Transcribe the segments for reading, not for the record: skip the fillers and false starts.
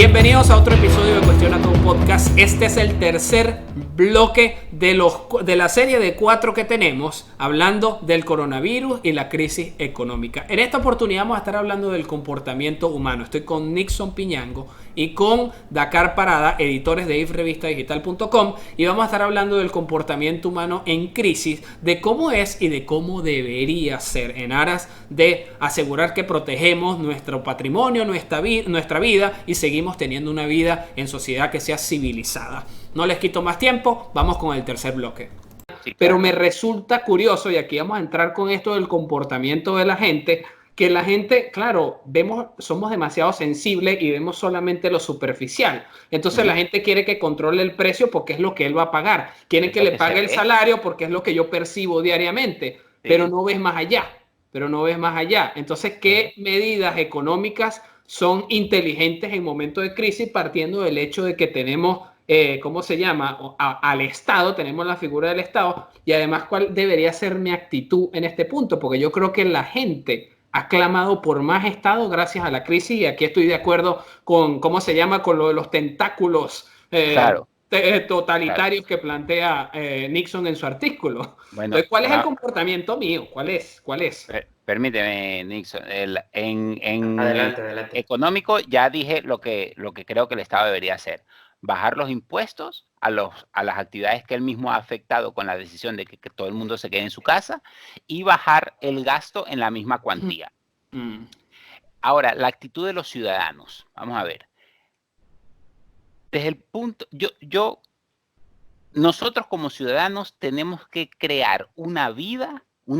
Bienvenidos a otro episodio de Cuestiona Todo Podcast. Este es el tercer bloque de la serie de 4 que tenemos hablando del coronavirus y la crisis económica. En esta oportunidad vamos a estar hablando del comportamiento humano. Estoy con Nixon Piñango y con Dakar Parada, editores de ifrevistadigital.com, y vamos a estar hablando del comportamiento humano en crisis, de cómo es y de cómo debería ser, en aras de asegurar que protegemos nuestro patrimonio, nuestra vida y seguimos teniendo una vida en sociedad que sea civilizada. No les quito más tiempo, vamos con el tercer bloque. Sí, claro. Pero me resulta curioso, y aquí vamos a entrar con esto del comportamiento de la gente, que la gente, claro, somos demasiado sensibles y vemos solamente lo superficial. Entonces la gente quiere que controle el precio porque es lo que él va a pagar. Quieren que le pague el salario porque es lo que yo percibo diariamente, pero no ves más allá. Entonces, ¿qué medidas económicas son inteligentes en momentos de crisis, partiendo del hecho de que tenemos, ¿cómo se llama? Al Estado, tenemos la figura del Estado, y además, ¿cuál debería ser mi actitud en este punto? Porque yo creo que la gente ha clamado por más Estado gracias a la crisis, y aquí estoy de acuerdo con, ¿cómo se llama? Con lo de los tentáculos totalitarios que plantea Nixon en su artículo. Bueno, entonces, ¿cuál es el comportamiento mío? ¿Cuál es? Permíteme, Nixon. Adelante. Económico, ya dije lo que creo que el Estado debería hacer. Bajar los impuestos a las actividades que él mismo ha afectado con la decisión de que todo el mundo se quede en su casa, y bajar el gasto en la misma cuantía. Ahora, la actitud de los ciudadanos. Vamos a ver. Desde el punto... Nosotros como ciudadanos tenemos que crear una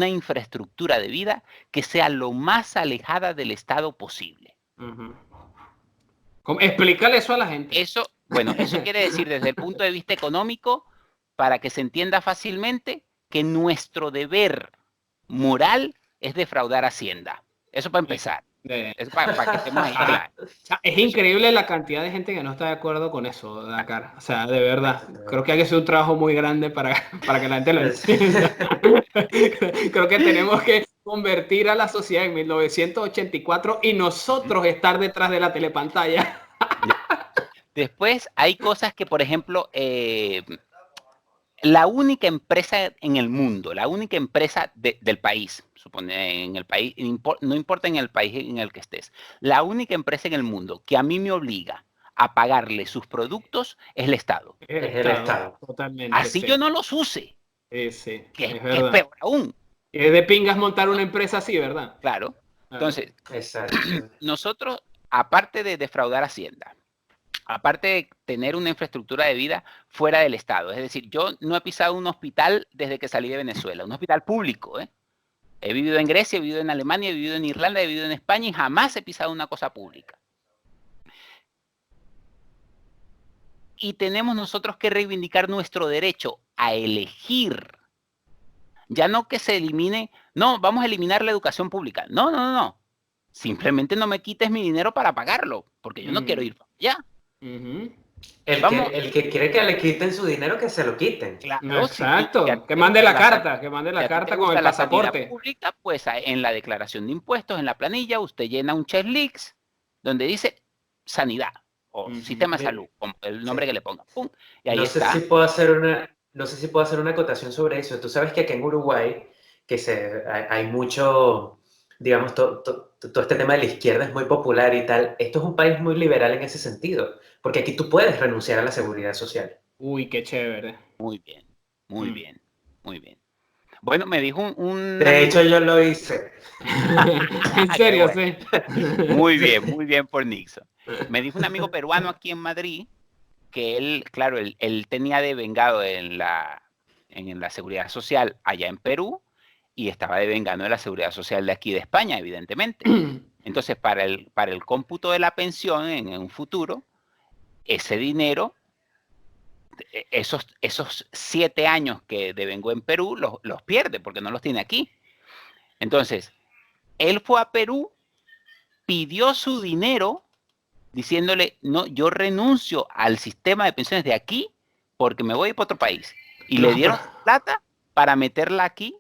infraestructura de vida que sea lo más alejada del Estado posible. Explícale eso a la gente. Eso quiere decir, desde el punto de vista económico, para que se entienda fácilmente, que nuestro deber moral es defraudar Hacienda. Eso para empezar. Es para que estemos ahí claros. Es increíble la cantidad de gente que no está de acuerdo con eso, Dakar. O sea, de verdad. Creo que hay que hacer un trabajo muy grande para que la gente lo entienda. Creo que tenemos que convertir a la sociedad en 1984 y nosotros estar detrás de la telepantalla. Después hay cosas que, por ejemplo, la única empresa en el mundo, la única empresa del país, en el país, no importa en el país en el que estés, la única empresa en el mundo que a mí me obliga a pagarle sus productos es el Estado. Es el Estado. Totalmente. Así sí. Yo no los use. Sí, que es peor aún. Es de pingas montar una empresa así, ¿verdad? Claro. Entonces, nosotros, aparte de defraudar Hacienda, aparte de tener una infraestructura de vida fuera del Estado, es decir, yo no he pisado un hospital desde que salí de Venezuela, un hospital público, He vivido en Grecia, he vivido en Alemania, he vivido en Irlanda, he vivido en España y jamás he pisado una cosa pública. Y tenemos nosotros que reivindicar nuestro derecho a elegir. Ya no que se elimine, no, vamos a eliminar la educación pública. No. Simplemente no me quites mi dinero para pagarlo, porque yo no quiero ir para allá. El que quiere que le quiten su dinero, que se lo quiten. Claro, exacto. Que mande la carta, con el pasaporte. Pública, pues en la declaración de impuestos, en la planilla, usted llena un checklist donde dice sanidad o sistema de salud, el nombre que le ponga. ¡Pum! Y ahí está. No sé si puedo hacer una acotación sobre eso. Tú sabes que aquí en Uruguay hay mucho, digamos, todo este tema de la izquierda es muy popular y tal. Esto es un país muy liberal en ese sentido, porque aquí tú puedes renunciar a la seguridad social. Uy, qué chévere. Muy bien. Bueno, me dijo De hecho, yo lo hice. ¿En serio? Sí. Muy bien por Nixon. Me dijo un amigo peruano aquí en Madrid que él tenía devengado en la seguridad social allá en Perú y estaba devengando en la seguridad social de aquí de España, evidentemente. Entonces, para el cómputo de la pensión en un futuro, ese dinero, esos 7 años que devengó en Perú, los pierde porque no los tiene aquí. Entonces, él fue a Perú, pidió su dinero, diciéndole, no, yo renuncio al sistema de pensiones de aquí porque me voy para otro país. Y le dieron plata para meterla aquí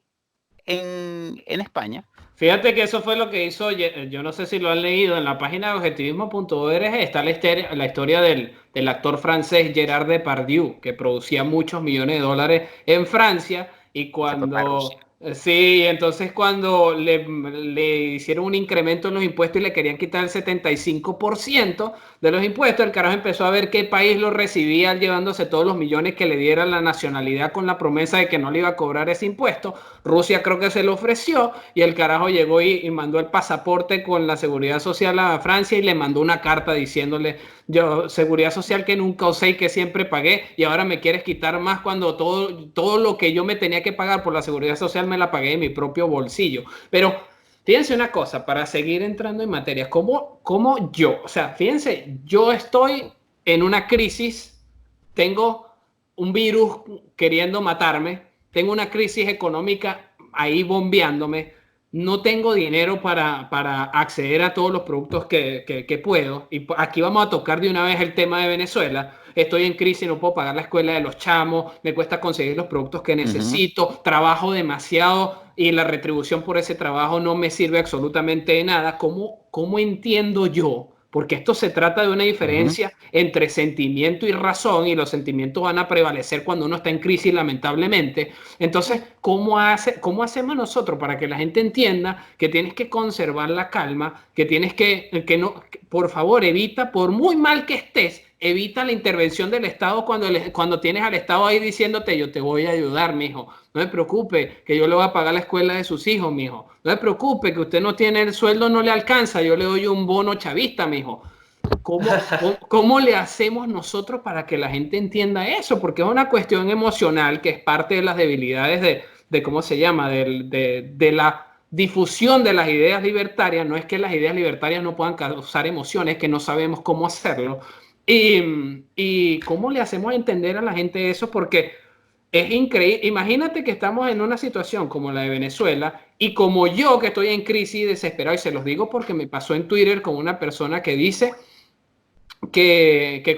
en España. Fíjate que eso fue lo que hizo, yo no sé si lo han leído, en la página de objetivismo.org está la historia del actor francés Gerard Depardieu, que producía muchos millones de dólares en Francia y Y se fue para Rusia. sí, entonces cuando le hicieron un incremento en los impuestos y le querían quitar el 75% de los impuestos, el carajo empezó a ver qué país lo recibía llevándose todos los millones que le diera la nacionalidad con la promesa de que no le iba a cobrar ese impuesto. Rusia creo que se lo ofreció y el carajo llegó y mandó el pasaporte con la seguridad social a Francia y le mandó una carta diciéndole: yo, seguridad social que nunca usé y que siempre pagué, y ahora me quieres quitar más cuando todo lo que yo me tenía que pagar por la seguridad social me la pagué de mi propio bolsillo. Pero fíjense una cosa, para seguir entrando en materia, ¿cómo yo, o sea, fíjense, yo estoy en una crisis, tengo un virus queriendo matarme, tengo una crisis económica ahí bombeándome, no tengo dinero para acceder a todos los productos que puedo. Y aquí vamos a tocar de una vez el tema de Venezuela. Estoy en crisis, no puedo pagar la escuela de los chamos, me cuesta conseguir los productos que necesito, trabajo demasiado y la retribución por ese trabajo no me sirve absolutamente de nada. ¿Cómo entiendo yo? Porque esto se trata de una diferencia entre sentimiento y razón, y los sentimientos van a prevalecer cuando uno está en crisis, lamentablemente. Entonces, ¿cómo hacemos nosotros para que la gente entienda que tienes que conservar la calma, que tienes que no, por favor, evita, por muy mal que estés, evita la intervención del Estado cuando tienes al Estado ahí diciéndote: yo te voy a ayudar, mijo, no se preocupe, que yo le voy a pagar la escuela de sus hijos, mijo, no se preocupe, que usted no tiene el sueldo, no le alcanza, yo le doy un bono chavista, mijo. ¿Cómo le hacemos nosotros para que la gente entienda eso? Porque es una cuestión emocional que es parte de las debilidades de ¿cómo se llama? De la difusión de las ideas libertarias. No es que las ideas libertarias no puedan causar emociones, que no sabemos cómo hacerlo. Y ¿cómo le hacemos entender a la gente eso? Porque es increíble. Imagínate que estamos en una situación como la de Venezuela y como yo, que estoy en crisis y desesperado, y se los digo porque me pasó en Twitter con una persona que dice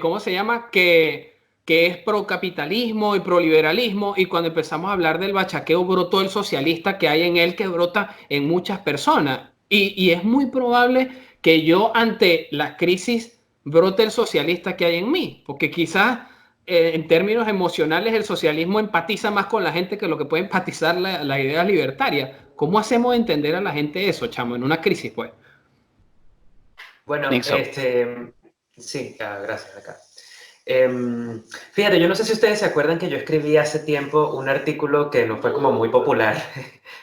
¿cómo se llama? Que es pro capitalismo y pro liberalismo, y cuando empezamos a hablar del bachaqueo brotó el socialista que hay en él, que brota en muchas personas, y es muy probable que yo ante la crisis brote el socialista que hay en mí, porque quizás en términos emocionales el socialismo empatiza más con la gente que lo que puede empatizar la idea libertaria. ¿Cómo hacemos entender a la gente eso, chamo, en una crisis, pues? Bueno, Nixon. sí, gracias acá. Fíjate, yo no sé si ustedes se acuerdan que yo escribí hace tiempo un artículo que no fue como muy popular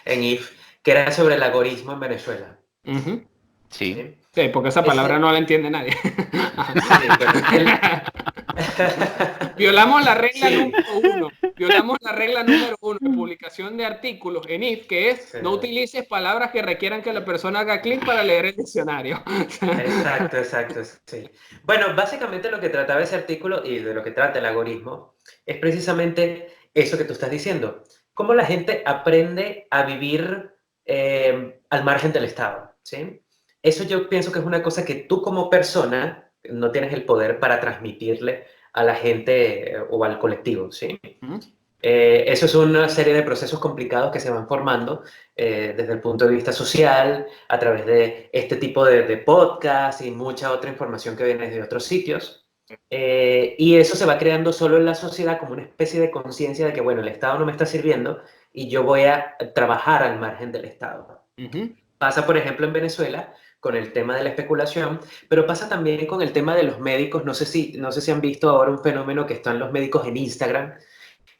en IF, que era sobre el agorismo en Venezuela. Uh-huh. Sí. ¿Sí? Sí, porque esa palabra no la entiende nadie. Sí, bueno, Violamos la regla sí. número uno. Violamos la regla número uno de publicación de artículos en IF, que es: Sí. no utilices palabras que requieran que la persona haga clic para leer el diccionario. Exacto, sí. Bueno, básicamente lo que trataba ese artículo y de lo que trata el algoritmo es precisamente eso que tú estás diciendo. Cómo la gente aprende a vivir al margen del Estado, ¿sí? Eso yo pienso que es una cosa que tú como persona no tienes el poder para transmitirle a la gente o al colectivo, ¿sí? Eso es una serie de procesos complicados que se van formando desde el punto de vista social, a través de este tipo de podcasts y mucha otra información que viene de otros sitios. Y eso se va creando solo en la sociedad como una especie de conciencia de que, bueno, el Estado no me está sirviendo y yo voy a trabajar al margen del Estado. Pasa, por ejemplo, en Venezuela con el tema de la especulación, pero pasa también con el tema de los médicos. No sé si han visto ahora un fenómeno que están los médicos en Instagram,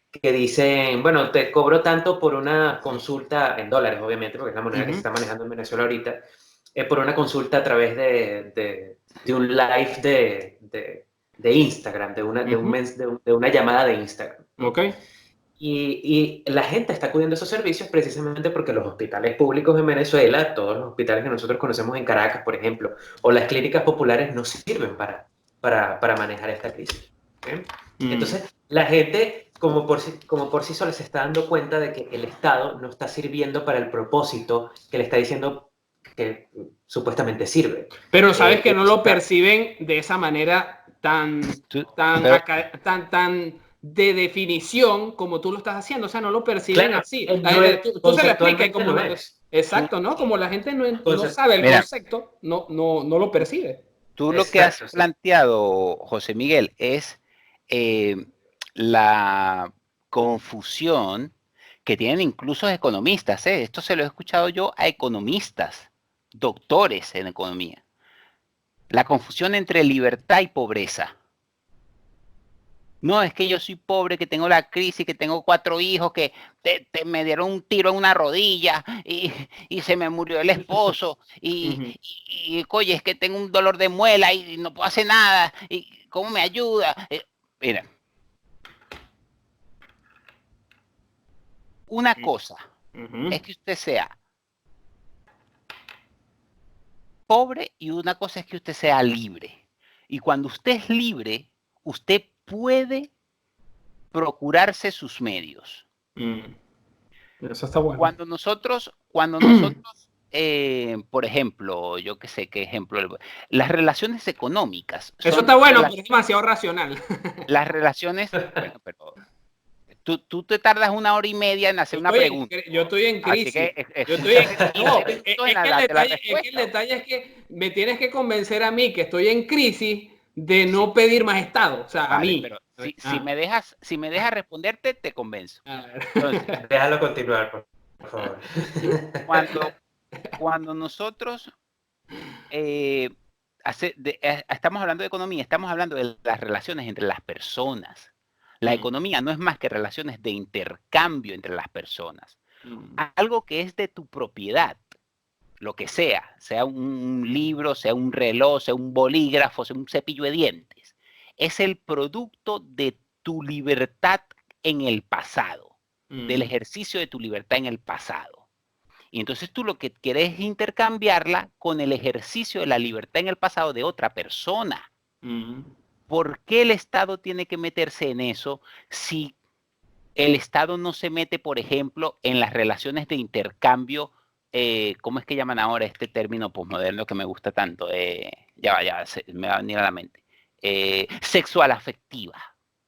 que dicen, bueno, te cobro tanto por una consulta, en dólares obviamente, porque es la moneda que se está manejando en Venezuela ahorita, por una consulta a través de un live de Instagram, de una llamada de Instagram. Ok. Y la gente está acudiendo a esos servicios precisamente porque los hospitales públicos en Venezuela, todos los hospitales que nosotros conocemos en Caracas, por ejemplo, o las clínicas populares no sirven para manejar esta crisis. Entonces, la gente, como por sí sola, se está dando cuenta de que el Estado no está sirviendo para el propósito que le está diciendo que supuestamente sirve. Pero sabes que no lo perciben de esa manera tan de definición como tú lo estás haciendo. O sea, no lo perciben Claro, así. Tú se lo explicas como conceptualmente no es. Exacto, ¿no? Como la gente no sabe el Mira, concepto, no lo percibe. tú lo que has Exacto, sí. planteado, José Miguel, es eh, la confusión que tienen incluso economistas, ¿eh? Esto se lo he escuchado yo a economistas, doctores en economía. La confusión entre libertad y pobreza. No, es que yo soy pobre, que tengo la crisis, que tengo 4 hijos, que me dieron un tiro en una rodilla y se me murió el esposo Ujú. oye, es que tengo un dolor de muela y no puedo hacer nada. ¿Y cómo me ayuda? Mira, una cosa Ujú. es que usted sea pobre y una cosa es que usted sea libre. Y cuando usted es libre, usted puede procurarse sus medios. Mm. Eso está bueno. Cuando nosotros, por ejemplo, yo qué sé qué ejemplo, las relaciones económicas Eso son está bueno, pero es demasiado racional. las relaciones, bueno, pero tú te tardas 1 hora y media en hacer una pregunta, Yo estoy en así crisis. que Yo estoy necesitas en, 15 no, minutos en es que darte la es que el respuesta. detalle es que me tienes que convencer a mí que estoy en crisis de Sí, no pedir más Estado. O sea, a vale, mí. pero si me dejas responderte, te convenzo. Entonces, Déjalo continuar, por favor. cuando, cuando nosotros estamos hablando de economía, estamos hablando de las relaciones entre las personas. La Mm, economía no es más que relaciones de intercambio entre las personas. mm, Algo que es de tu propiedad, lo que sea un libro, sea un reloj, sea un bolígrafo, sea un cepillo de dientes, es el producto de tu libertad en el pasado, del mm, ejercicio de tu libertad en el pasado. Y entonces tú lo que quieres es intercambiarla con el ejercicio de la libertad en el pasado de otra persona. mm. ¿Por qué el Estado tiene que meterse en eso si el Estado no se mete, por ejemplo, en las relaciones de intercambio? ¿Cómo es que llaman ahora este término posmoderno que me gusta tanto? Me va a venir a la mente. Sexual afectiva.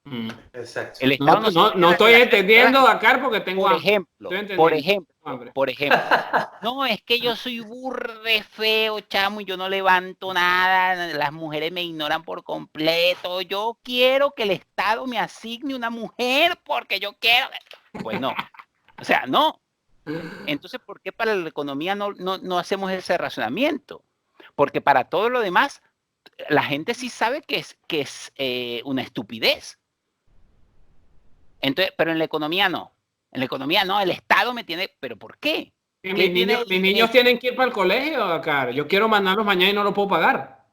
Mm. Exacto. El Estado no se mete en No las estoy relaciones sexuales. entendiendo, Dakar, porque tengo Por hambre. Estoy ejemplo, por entendiendo. Tengo ejemplo, hambre. por ejemplo. No, es que yo soy burde feo, chamo, y yo no levanto nada, las mujeres me ignoran por completo. Yo quiero que el Estado me asigne una mujer porque yo quiero. Pues no, o sea, no. Entonces, ¿por qué para la economía no hacemos ese razonamiento? Porque para todo lo demás, la gente sí sabe que es una estupidez. Entonces, pero en la economía no. En la economía no, el Estado me tiene. ¿Pero por qué? Y ¿Qué tiene de mis niños diferencia? tienen que ir para el colegio, Dakar. Yo quiero mandarlos mañana y no lo puedo pagar.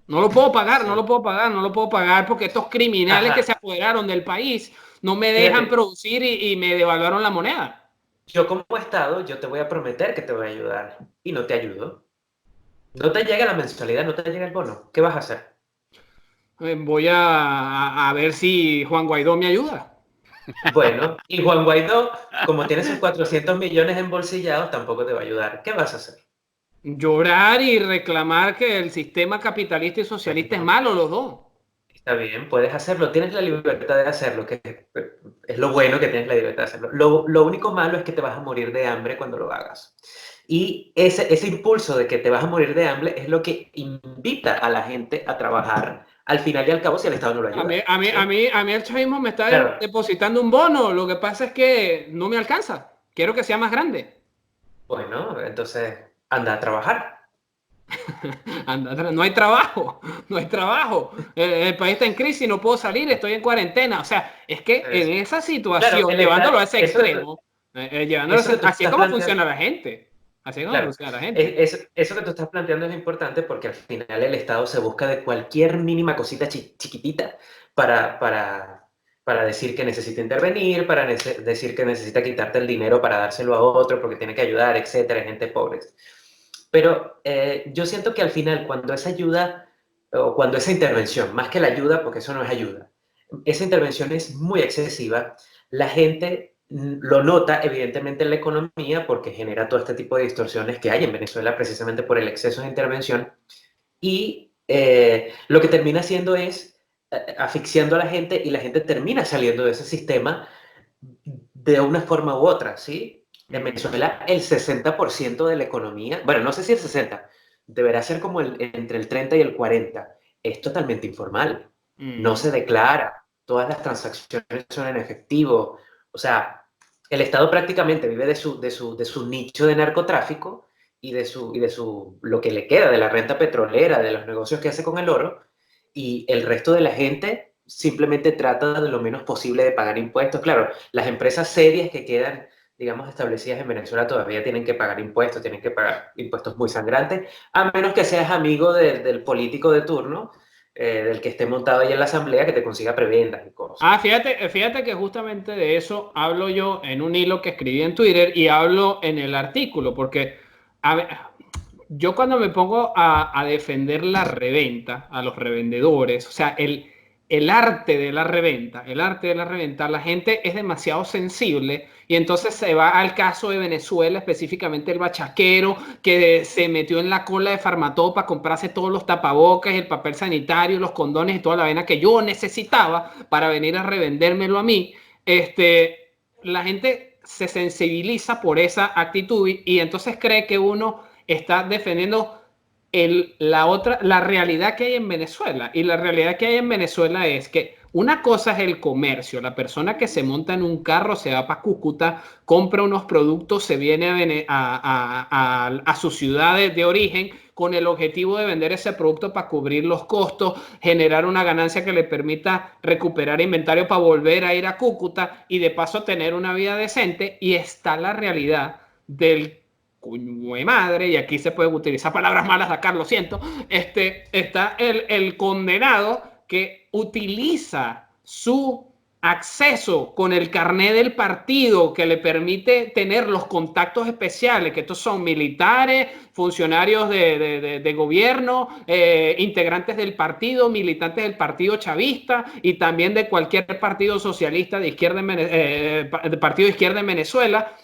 No lo puedo pagar, no Sí. lo puedo pagar, no lo puedo pagar porque estos criminales que se Ajá. apoderaron del país no me dejan Fíjate, producir y me devaluaron la moneda. yo como Estado, yo te voy a prometer que te voy a ayudar y no te ayudo. No te llega la mensualidad, no te llega el bono. ¿Qué vas a hacer? Voy a ver si Juan Guaidó me ayuda. Bueno, y Juan Guaidó, como tiene sus 400 millones embolsillados, tampoco te va a ayudar. ¿Qué vas a hacer? Llorar y reclamar que el sistema capitalista y socialista es Bueno, malo, los dos. está bien, puedes hacerlo, tienes la libertad de hacerlo, que es lo bueno que tienes la libertad de hacerlo. Lo único malo es que te vas a morir de hambre cuando lo hagas. Y ese impulso de que te vas a morir de hambre es lo que invita a la gente a trabajar al final y al cabo si el Estado no lo ayuda. ¿Sí? A mí el chavismo me está Claro, depositando un bono. Lo que pasa es que no me alcanza. Quiero que sea más grande. bueno, entonces anda a trabajar. Anda, no hay trabajo, no hay trabajo. El país está en crisis, no puedo salir, estoy en cuarentena. O sea, es que en esa Claro, situación, llevándolo a ese extremo, eso que tú así es estás como planteando. funciona la gente. Así es como Claro, funciona la gente. eso que tú estás planteando es importante porque al final el Estado se busca de cualquier mínima cosita chiquitita para, para, para decir que necesita intervenir, para decir que necesita quitarte el dinero para dárselo a otro porque tiene que ayudar, etcétera, gente pobre. Pero yo siento que al final cuando esa ayuda o cuando esa intervención, más que la ayuda, porque eso no es ayuda, esa intervención es muy excesiva, la gente lo nota evidentemente en la economía porque genera todo este tipo de distorsiones que hay en Venezuela precisamente por el exceso de intervención y lo que termina haciendo es asfixiando a la gente y la gente termina saliendo de ese sistema de una forma u otra, ¿sí? En Venezuela el 60% de la economía, bueno, no sé si el 60, deberá ser como entre el 30 y el 40, es totalmente informal. No se declara, todas las transacciones son en efectivo. O sea, el Estado prácticamente vive de su nicho de narcotráfico lo que le queda de la renta petrolera, de los negocios que hace con el oro, y el resto de la gente simplemente trata de lo menos posible de pagar impuestos. Claro, las empresas serias que quedan, digamos, establecidas en Venezuela todavía tienen que pagar impuestos, tienen que pagar impuestos muy sangrantes, a menos que seas amigo del político de turno, del que esté montado ahí en la asamblea, que te consiga prebendas y cosas. Fíjate que justamente de eso hablo yo en un hilo que escribí en Twitter y hablo en el artículo, porque a ver, yo cuando me pongo a defender la reventa, a los revendedores, o sea, el arte de la reventa, la gente es demasiado sensible y entonces se va al caso de Venezuela, específicamente el bachaquero que se metió en la cola de Farmatodo para comprarse todos los tapabocas, el papel sanitario, los condones y toda la vaina que yo necesitaba para venir a revendérmelo a mí. La gente se sensibiliza por esa actitud y entonces cree que uno está defendiendo la realidad que hay en Venezuela. Y la realidad que hay en Venezuela es que una cosa es el comercio. La persona que se monta en un carro, se va para Cúcuta, compra unos productos, se viene a su ciudad de origen con el objetivo de vender ese producto para cubrir los costos, generar una ganancia que le permita recuperar inventario para volver a ir a Cúcuta y de paso tener una vida decente. Y está la realidad del coño de madre, y aquí se pueden utilizar palabras malas de acá, lo siento, está el condenado que utiliza su acceso con el carnet del partido que le permite tener los contactos especiales, que estos son militares, funcionarios de gobierno, integrantes del partido, militantes del partido chavista y también de cualquier partido socialista de izquierda partido de izquierda en Venezuela.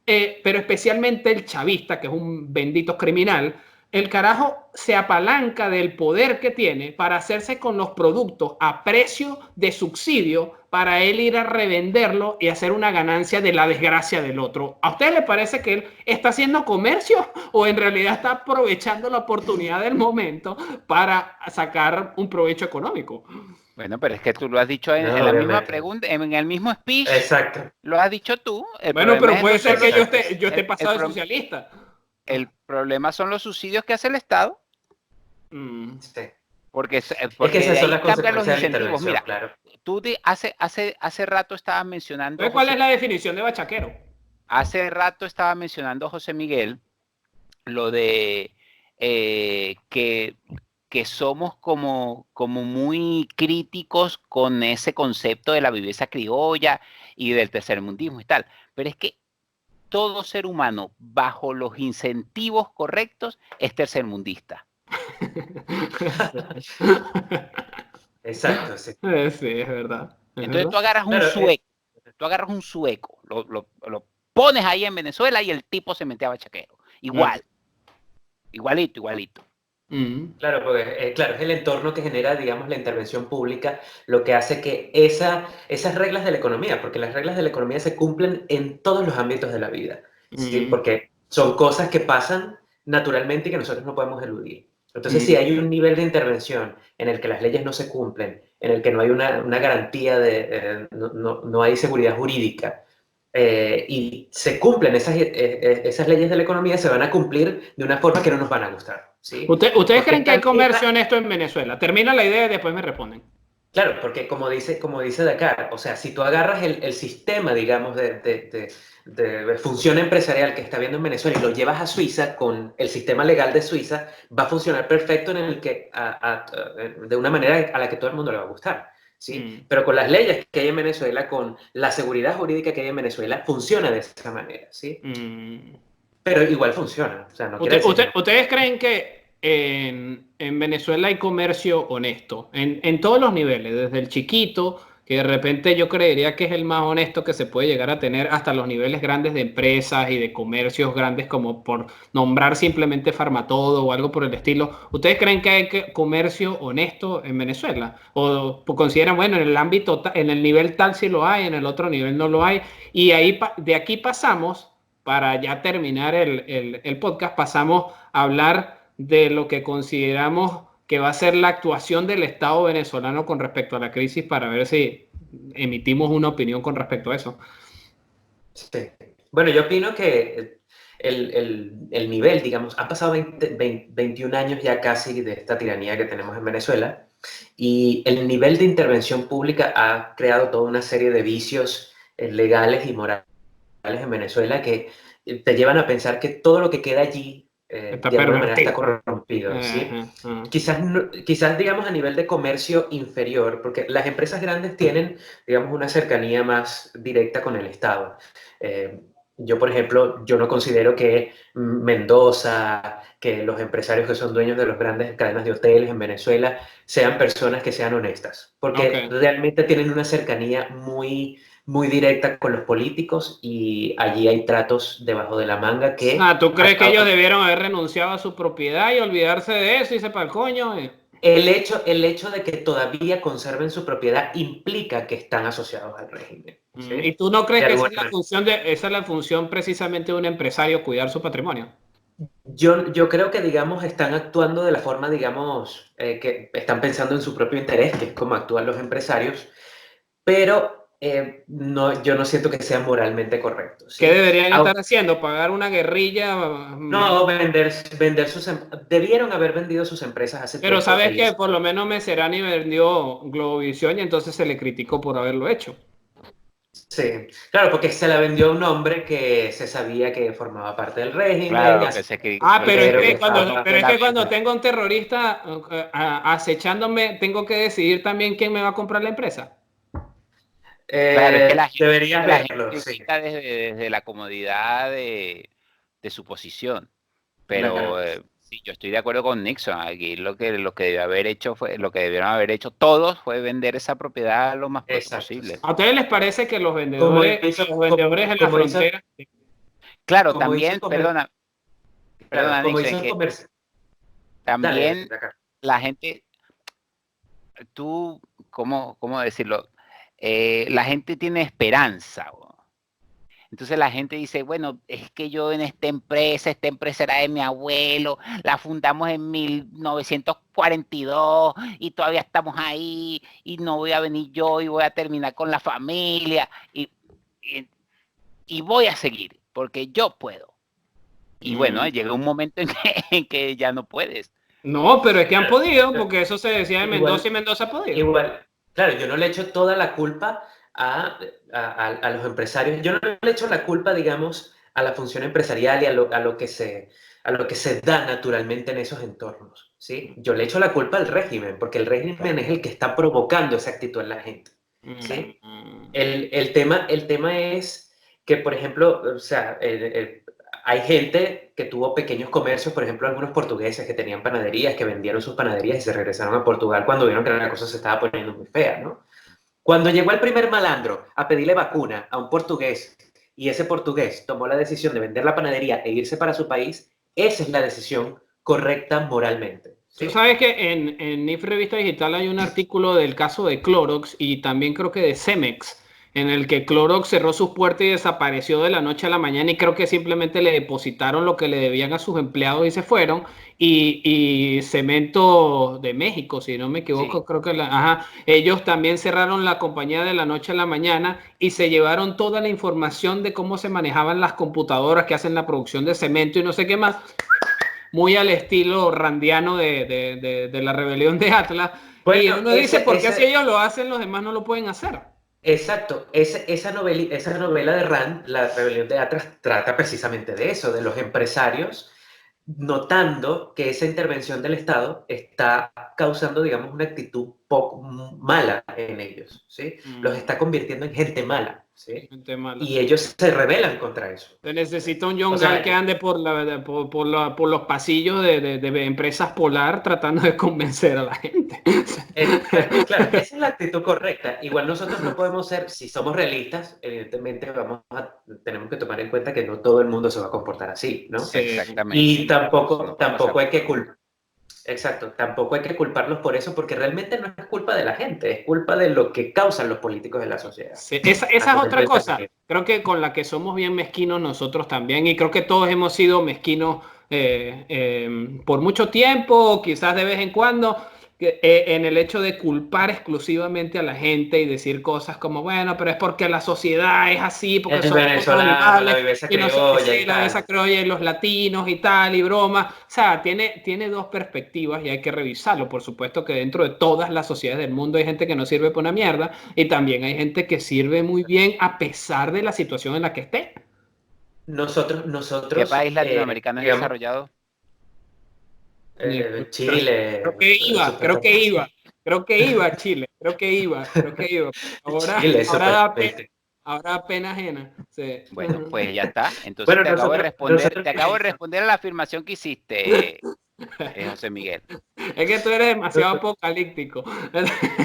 Pero especialmente el chavista, que es un bendito criminal, el carajo se apalanca del poder que tiene para hacerse con los productos a precio de subsidio para él ir a revenderlo y hacer una ganancia de la desgracia del otro. ¿A usted le parece que él está haciendo comercio o en realidad está aprovechando la oportunidad del momento para sacar un provecho económico? Bueno, pero es que tú lo has dicho en No, la misma obviamente. pregunta, en el mismo speech, Exacto. lo has dicho tú. Bueno, pero puede ser que yo Exacto. esté pasado de socialista. El problema son los subsidios que hace el Estado, Sí. porque Es que esas de son ahí las cambian los consecuencias de la incentivos. intervención, Mira, claro. tú hace rato estabas mencionando, Entonces, ¿cuál es la definición de bachaquero? hace rato estaba mencionando José Miguel lo de que somos como muy críticos con ese concepto de la viveza criolla y del tercermundismo y tal. Pero es que todo ser humano bajo los incentivos correctos es tercermundista. Exacto, sí. Sí, es verdad. Entonces tú agarras un Claro, sueco, lo pones ahí en Venezuela y el tipo se mete a bachaquero. Igual, igualito. claro, porque claro, es el entorno que genera, digamos, la intervención pública, lo que hace que esas reglas de la economía, porque las reglas de la economía se cumplen en todos los ámbitos de la vida, ¿sí? Porque son cosas que pasan naturalmente y que nosotros no podemos eludir. Entonces, si hay un nivel de intervención en el que las leyes no se cumplen, en el que no hay una garantía no hay seguridad jurídica, y se cumplen esas leyes de la economía, se van a cumplir de una forma que no nos van a gustar. ¿Sí? ¿Ustedes creen que hay comercio honesto en Venezuela? Termina la idea y después me responden. Claro, porque como dice Dakar, o sea, si tú agarras el sistema, digamos, de función empresarial que está viendo en Venezuela y lo llevas a Suiza con el sistema legal de Suiza, va a funcionar perfecto en el que, de una manera a la que todo el mundo le va a gustar. ¿Sí? Pero con las leyes que hay en Venezuela, con la seguridad jurídica que hay en Venezuela, funciona de esa manera. ¿Sí? Pero igual funciona. O sea, no quiere decir ¿Ustedes creen que en Venezuela hay comercio honesto? En todos los niveles, desde el chiquito, que de repente yo creería que es el más honesto que se puede llegar a tener, hasta los niveles grandes de empresas y de comercios grandes, como por nombrar simplemente Farmatodo o algo por el estilo. ¿Ustedes creen que hay comercio honesto en Venezuela? ¿O consideran, bueno, en el ámbito, en el nivel tal sí lo hay, en el otro nivel no lo hay? Y ahí, de aquí pasamos para ya terminar el podcast, pasamos a hablar de lo que consideramos que va a ser la actuación del Estado venezolano con respecto a la crisis, para ver si emitimos una opinión con respecto a eso. Sí. Bueno, yo opino que el nivel, digamos, han pasado 21 años ya casi de esta tiranía que tenemos en Venezuela, y el nivel de intervención pública ha creado toda una serie de vicios legales y morales en Venezuela que te llevan a pensar que todo lo que queda allí Está de alguna manera está pervertido. corrompido, ¿sí? Ajá, ajá. Quizás, digamos, a nivel de comercio inferior, porque las empresas grandes tienen, digamos, una cercanía más directa con el Estado. Eh, yo, por ejemplo, yo no considero que Mendoza, que los empresarios que son dueños de las grandes cadenas de hoteles en Venezuela, sean personas que sean honestas, porque Ok. realmente tienen una cercanía muy directa con los políticos y allí hay tratos debajo de la manga que ¿Tú crees que ellos acaban. debieron haber renunciado a su propiedad y olvidarse de eso y se para el coño? El hecho de que todavía conserven su propiedad implica que están asociados al régimen, ¿Y ¿sí? tú no crees De que alguna manera. esa es la función precisamente de un empresario, cuidar su patrimonio? Yo creo que, digamos, están actuando de la forma, digamos, que están pensando en su propio interés, que es como actúan los empresarios, pero no, yo no siento que sea moralmente correcto, ¿Qué ¿sí? deberían estar haciendo? ¿Pagar una guerrilla? No, vender debieron haber vendido sus empresas hace Pero tiempo sabes que por lo menos Meserani vendió Globovisión y entonces se le criticó por haberlo hecho. Sí, claro, porque se la vendió a un hombre que se sabía que formaba parte del régimen, Claro, que se pero que estaba. Pero es que cuando tengo un terrorista acechándome, tengo que decidir también quién me va a comprar la empresa. Claro, es Deberías que la gente verlo, sí, critica desde la comodidad de su posición. Pero claro, sí, yo estoy de acuerdo con Nixon. Aquí lo que debió haber hecho lo que debieron haber hecho todos fue vender esa propiedad lo más pronto exacto. posible. ¿A ustedes les parece que Como que hizo, los vendedores en la como hizo, frontera? Claro, como hizo el también, comercio, claro, perdona como Nixon, hizo es el que comercio. Dale, también acá. la gente, tú, ¿cómo decirlo? La gente tiene esperanza. Entonces la gente dice, bueno, es que yo en esta empresa era de mi abuelo, la fundamos en 1942 y todavía estamos ahí y no voy a venir yo y voy a terminar con la familia y, y voy a seguir porque yo puedo. Y bueno, llega un momento en que ya no puedes. No, pero es que han podido, porque eso se decía de Mendoza y Igual, Mendoza ha podido. igual, claro, yo no le echo toda la culpa a los empresarios. Yo no le echo la culpa, digamos, a la función empresarial y a lo que se da naturalmente en esos entornos, ¿sí? Yo le echo la culpa al régimen, porque el régimen es el que está provocando esa actitud en la gente, ¿sí? El tema es que, por ejemplo, o sea, hay gente que tuvo pequeños comercios, por ejemplo, algunos portugueses que tenían panaderías, que vendieron sus panaderías y se regresaron a Portugal cuando vieron que la cosa se estaba poniendo muy fea, ¿no? Cuando llegó el primer malandro a pedirle vacuna a un portugués y ese portugués tomó la decisión de vender la panadería e irse para su país, esa es la decisión correcta moralmente, Tú ¿sí? sabes que en NIF Revista Digital hay un artículo del caso de Clorox y también creo que de Cemex, en el que Clorox cerró sus puertas y desapareció de la noche a la mañana y creo que simplemente le depositaron lo que le debían a sus empleados y se fueron. Y Cemento de México, si no me equivoco, Sí, creo que ajá, ellos también cerraron la compañía de la noche a la mañana y se llevaron toda la información de cómo se manejaban las computadoras que hacen la producción de cemento y no sé qué más, muy al estilo randiano de la rebelión de Atlas. Y Bueno, uno dice, ¿por qué si ellos lo hacen, los demás no lo pueden hacer? exacto, esa novela de Rand, La rebelión de Atlas, trata precisamente de eso, de los empresarios notando que esa intervención del Estado está causando, digamos, una actitud poco mala en ellos, ¿sí? Los está convirtiendo en gente mala, ¿sí? Gente mala. Y ellos se rebelan contra eso. Se necesita un O John Gall sea, que ande por los pasillos de empresas Polar tratando de convencer a la gente. claro, esa es la actitud correcta. Igual nosotros no podemos ser, si somos realistas, evidentemente tenemos que tomar en cuenta que no todo el mundo se va a comportar así, ¿no? Sí. Y exactamente. No tampoco, podemos ser tampoco hay que absolutos. Exacto, tampoco hay que culparlos por eso porque realmente no es culpa de la gente, es culpa de lo que causan los políticos de la sociedad. Sí, esa es Al momento otra del cosa. cambio. Creo que con la que somos bien mezquinos nosotros también, y creo que todos hemos sido mezquinos por mucho tiempo, quizás de vez en cuando, en el hecho de culpar exclusivamente a la gente y decir cosas como, bueno, pero es porque la sociedad es así, porque El somos todos venezolano, la animales, viveza y no sé qué, criolla sí, y la de tal. esa criolla y los latinos y tal, y broma. O sea, tiene dos perspectivas y hay que revisarlo. Por supuesto que dentro de todas las sociedades del mundo hay gente que no sirve para una mierda y también hay gente que sirve muy bien a pesar de la situación en la que esté. ¿Qué país Nosotros latinoamericano es digamos, desarrollado? Creo Chile, que iba, creo que supuestamente. iba, creo que iba a Chile, creo que iba. Ahora, Chile, supuestamente. ahora da pena ajena. Sí. Bueno, pues ya está. Entonces Bueno, nosotros, te acabo de responder a la afirmación que hiciste, José Miguel. Es que tú eres demasiado apocalíptico.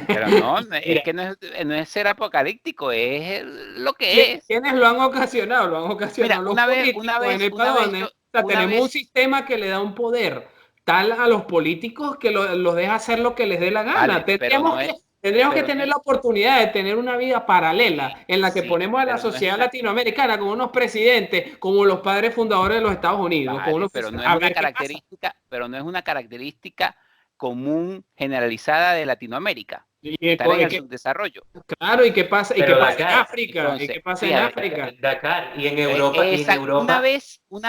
Pero no, es Mira, que no es ser apocalíptico, es lo que es. ¿quiénes lo han ocasionado? Lo han Mira, ocasionado los políticos en Ecuador. O sea, una tenemos un vez, sistema que le da un poder tal a los políticos que los deja hacer lo que les dé la gana. vale, pero no es, Tendríamos que pero no tener es, la oportunidad de tener una vida paralela en la que sí, ponemos a la pero no es sociedad una, latinoamericana como unos presidentes, como los padres fundadores de los Estados Unidos, como vale, unos, pero no es a una ver qué pasa. característica, pero no es una característica común generalizada de Latinoamérica. Estar en el subdesarrollo. Claro, ¿y qué pero pasa en Dakar, África? ¿Y Entonces, qué pasa en fíjate, África? Dakar, y en una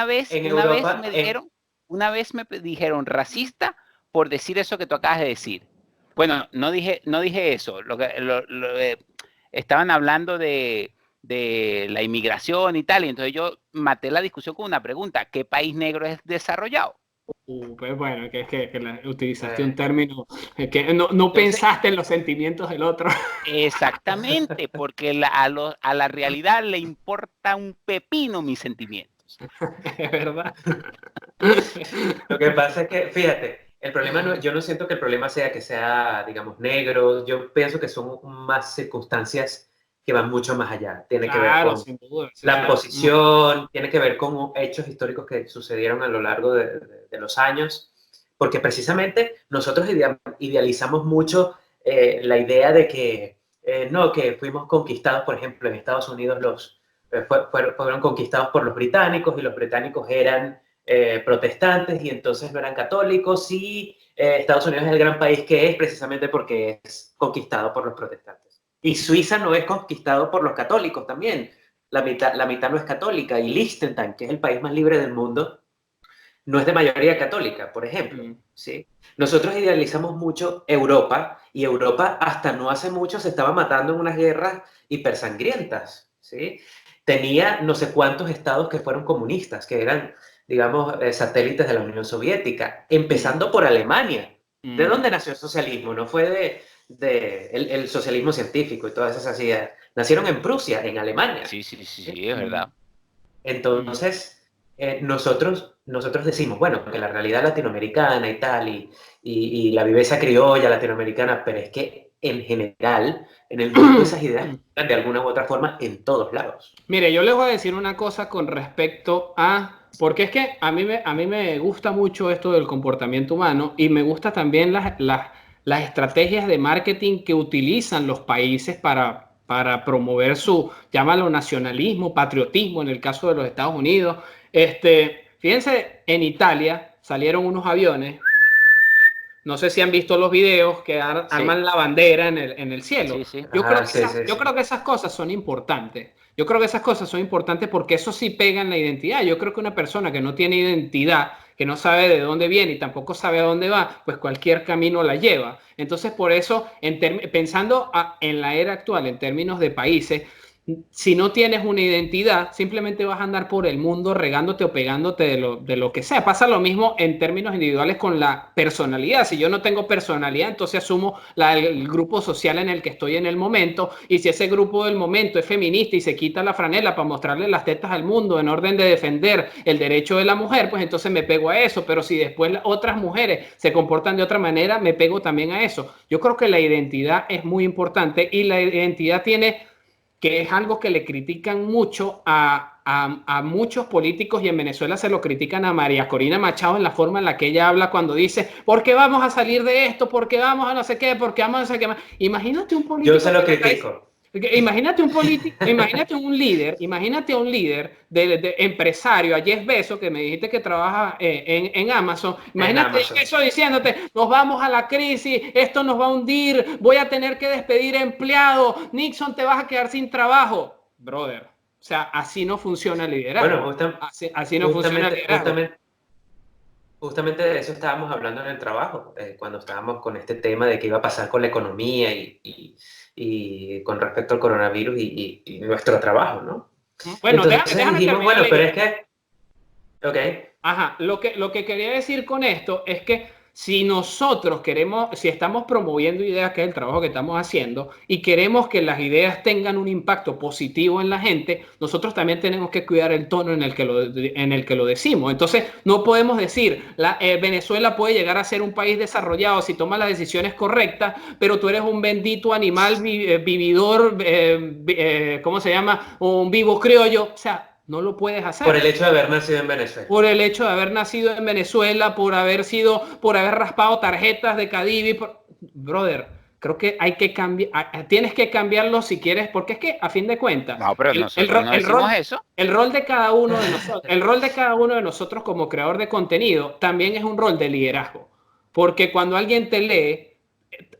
vez Europa, me dijeron, dijeron racista por decir eso que tú acabas de decir. Bueno, no dije eso. Estaban hablando de la inmigración y tal, y entonces yo maté la discusión con una pregunta: ¿qué país negro es desarrollado? Pues bueno, que utilizaste un eh, término que no Entonces, pensaste en los sentimientos del otro. exactamente, porque a la realidad le importa un pepino mis sentimientos. Es verdad. lo que pasa es que, fíjate, el problema no, yo no siento que el problema sea que sea, digamos, negro, yo pienso que son más circunstancias que van mucho más allá. Tiene que ver Claro, con sin duda. Sí, la sí. posición, tiene que ver con hechos históricos que sucedieron a lo largo de los años, porque precisamente nosotros idealizamos mucho la idea de que, no, que fuimos conquistados, por ejemplo, en Estados Unidos fueron conquistados por los británicos y los británicos eran protestantes y entonces no eran católicos y Estados Unidos es el gran país que es precisamente porque es conquistado por los protestantes. Y Suiza no es conquistado por los católicos también. La mitad no es católica y Liechtenstein, que es el país más libre del mundo, no es de mayoría católica, por ejemplo. Mm. ¿Sí? Nosotros idealizamos mucho Europa y Europa hasta no hace mucho se estaba matando en unas guerras hipersangrientas. ¿Sí? Tenía no sé cuántos estados que fueron comunistas, que eran, digamos, satélites de la Unión Soviética, Mm. empezando por Alemania. ¿De Mm. dónde nació el socialismo? No fue el socialismo científico y todas esas ideas. Nacieron en Prusia, en Alemania. Sí, es Mm. verdad. Mm. Entonces, nosotros decimos, bueno, que la realidad latinoamericana y tal, y la viveza criolla latinoamericana, pero es que en general, en el mundo esas ideas están de alguna u otra forma en todos lados. Mire, yo les voy a decir una cosa con respecto a, porque es que a mí me gusta mucho esto del comportamiento humano y me gusta también las estrategias de marketing que utilizan los países para promover su, llámalo nacionalismo, patriotismo en el caso de los Estados Unidos. Fíjense, en Italia salieron unos aviones, no sé si han visto los videos que Sí, arman la bandera en el cielo. sí. Ajá, sí, sí, Yo sí. creo que esas cosas son importantes. Yo creo que esas cosas son importantes porque eso sí pega en la identidad. Yo creo que una persona que no tiene identidad, que no sabe de dónde viene y tampoco sabe a dónde va, pues cualquier camino la lleva. Entonces, por eso, pensando en la era actual, en términos de países, si no tienes una identidad, simplemente vas a andar por el mundo regándote o pegándote de lo que sea. Pasa lo mismo en términos individuales con la personalidad. Si yo no tengo personalidad, entonces asumo el grupo social en el que estoy en el momento. Y si ese grupo del momento es feminista y se quita la franela para mostrarle las tetas al mundo en orden de defender el derecho de la mujer, pues entonces me pego a eso. Pero si después otras mujeres se comportan de otra manera, me pego también a eso. Yo creo que la identidad es muy importante y la identidad tiene que es algo que le critican mucho a muchos políticos, y en Venezuela se lo critican a María Corina Machado en la forma en la que ella habla cuando dice, ¿por qué vamos a salir de esto? ¿Por qué vamos a no sé qué? ¿Por qué vamos a no sé qué más? Imagínate un político... Yo se lo critico. Imagínate un político, imagínate un líder de empresario, a Jeff Bezos, que me dijiste que trabaja en Amazon. Imagínate eso diciéndote, nos vamos a la crisis, esto nos va a hundir, voy a tener que despedir empleados, Nixon, te vas a quedar sin trabajo. Brother, o sea, así no funciona el liderazgo. Bueno, así no funciona el liderazgo. Justamente de eso estábamos hablando en el trabajo, cuando estábamos con este tema de qué iba a pasar con la economía y con respecto al coronavirus y nuestro trabajo, ¿no? Bueno, entonces déjame dijimos, bueno, pero es que... Ok. Ajá, lo que quería decir con esto es que si nosotros queremos, si estamos promoviendo ideas, que es el trabajo que estamos haciendo, y queremos que las ideas tengan un impacto positivo en la gente, nosotros también tenemos que cuidar el tono en el que lo decimos. Entonces, no podemos decir, Venezuela puede llegar a ser un país desarrollado si toma las decisiones correctas, pero tú eres un bendito animal vividor, ¿cómo se llama? Un vivo criollo. O sea, no lo puedes hacer. Por el hecho de haber nacido en Venezuela. Por el hecho de haber nacido en Venezuela, por haber raspado tarjetas de Cadivi. Brother, creo que hay que cambiar, tienes que cambiarlo si quieres, porque es que a fin de cuentas, no, pero nosotros no decimos eso. El rol de cada uno de nosotros, el rol de cada uno de nosotros como creador de contenido también es un rol de liderazgo. Porque cuando alguien te lee,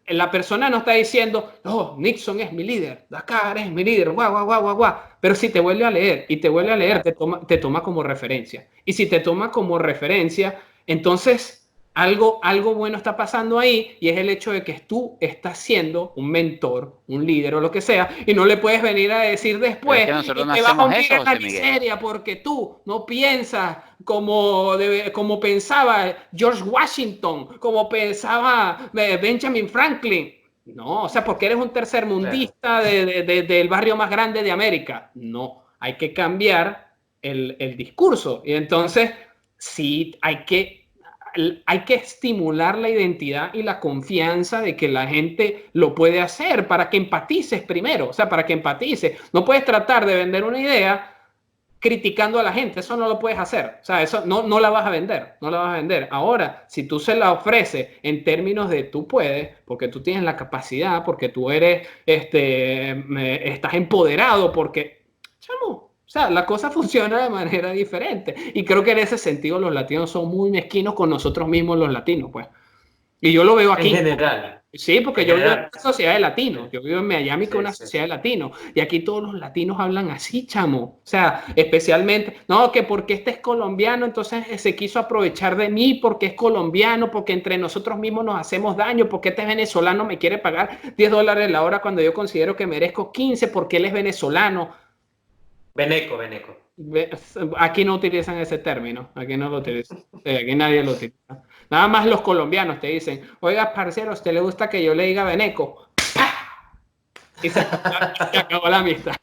la persona no está diciendo, no, Nixon es mi líder, Dakar es mi líder, guau, guau, guau, guau, guau. Pero si te vuelve a leer y te vuelve a leer, te toma como referencia. Y si te toma como referencia, entonces algo bueno está pasando ahí, y es el hecho de que tú estás siendo un mentor, un líder o lo que sea, y no le puedes venir a decir después, es que nosotros no te vas a hundir eso, en la miseria porque tú no piensas como pensaba George Washington, como pensaba Benjamin Franklin. No, o sea, porque eres un tercermundista del barrio más grande de América. No, hay que cambiar el discurso. Y entonces, sí, hay que estimular la identidad y la confianza de que la gente lo puede hacer para que empatices primero. O sea, para que empatices. No puedes tratar de vender una idea criticando a la gente, eso no lo puedes hacer, o sea, eso no la vas a vender, no la vas a vender. Ahora, si tú se la ofreces en términos de tú puedes, porque tú tienes la capacidad, porque tú eres, estás empoderado, porque, chamo, o sea, la cosa funciona de manera diferente, y creo que en ese sentido los latinos son muy mezquinos con nosotros mismos los latinos, pues. Y yo lo veo aquí. En general. Sí, porque yo vivo en una sociedad de latinos. Yo vivo en Miami, que es una sociedad de latinos. Y aquí todos los latinos hablan así, chamo. O sea, especialmente, no, que porque este es colombiano, entonces se quiso aprovechar de mí porque es colombiano, porque entre nosotros mismos nos hacemos daño, porque este venezolano me quiere pagar $10 la hora cuando yo considero que merezco 15 porque él es venezolano. Veneco. Aquí no utilizan ese término. Aquí no lo utilizan. Aquí nadie lo utiliza. Nada más los colombianos te dicen, oiga, parcero, ¿a usted le gusta que yo le diga veneco? Y se acabó la amistad.